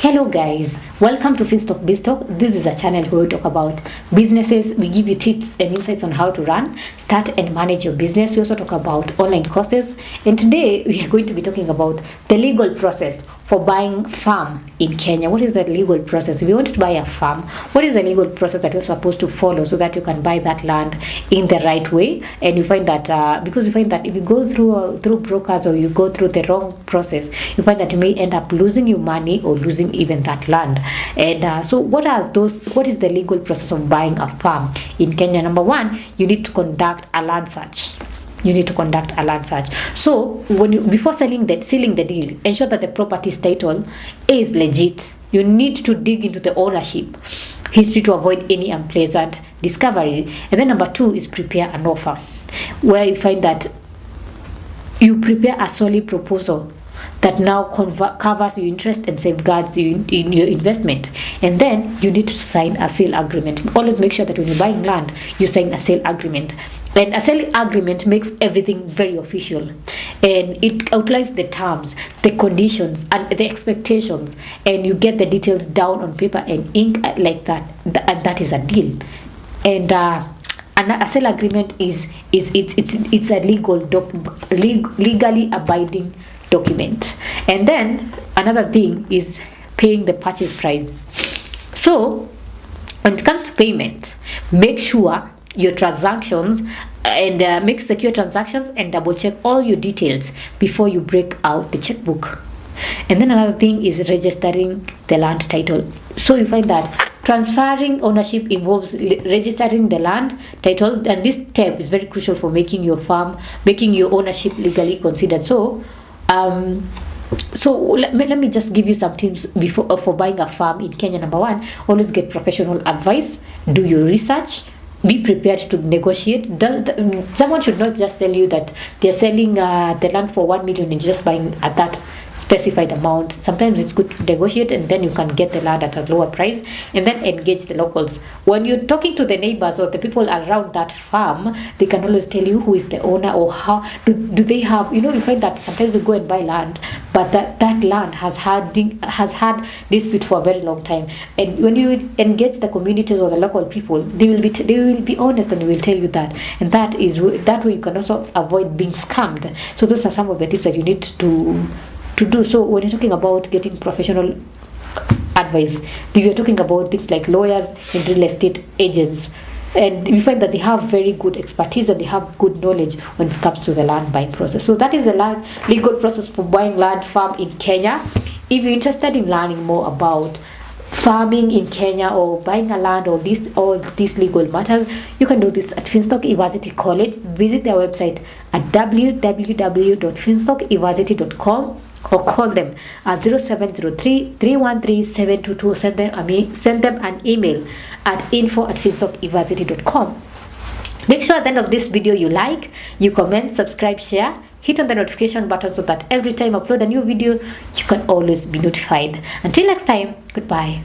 Hello guys, welcome to Finstock Biztalk. This is a channel where we talk about businesses. We give you tips and insights on how to run, start and manage your business. We also talk about online courses, and today we are going to be talking about the legal process for buying farm in Kenya. What is the legal process? If you want to buy a farm, what is the legal process that you're supposed to follow so that you can buy that land in the right way? And you find that because you find that if you go through brokers or you go through the wrong process, you find that you may end up losing your money or losing even that land. And so what is the legal process of buying a farm in Kenya? Number one, you need to conduct a land search. So before sealing the deal, ensure that the property's title is legit. You need to dig into the ownership history to avoid any unpleasant discovery. And then number two is prepare an offer, where you find that you prepare a solid proposal that now covers your interest and safeguards you in your investment. And then you need to sign a sale agreement. Always make sure that when you're buying land, you sign a sale agreement. And a sale agreement makes everything very official, and it outlines the terms, the conditions, and the expectations, and you get the details down on paper and ink like that, and that is a deal. And a sale agreement is a legally abiding document. And then another thing is paying the purchase price. So when it comes to payment, make sure your transactions and make secure transactions and double check all your details before you break out the checkbook. And then another thing is registering the land title. So you find that transferring ownership involves registering the land title, and this step is very crucial for making your ownership legally considered. So let me just give you some tips for buying a farm in Kenya. Number one, always get professional advice. Do your research. Be prepared to negotiate. Someone should not just tell you that they're selling the land for 1 million and just buying at that specified amount. Sometimes it's good to negotiate, and then you can get the land at a lower price, and then engage the locals. When you're talking to the neighbors or the people around that farm, they can always tell you who is the owner or how do they have, you find that sometimes you go and buy land, but that land has had dispute for a very long time. And when you engage the communities or the local people, they will be honest, and they will tell you that. And that way you can also avoid being scammed. So those are some of the tips that you need to do. So when you're talking about getting professional advice, we are talking about things like lawyers and real estate agents, and we find that they have very good expertise and they have good knowledge when it comes to the land buying process. So that is the legal process for buying land farm in Kenya. If you're interested in learning more about farming in Kenya or buying a land or these legal matters, you can do this at Finstock University College. Visit their website at www.finstockuniversity.com or call them at 0703-313-722. Send them an email at info@finstockuniversity.com. Make sure at the end of this video you like, you comment, subscribe, share, hit on the notification button so that every time I upload a new video, you can always be notified. Until next time, goodbye.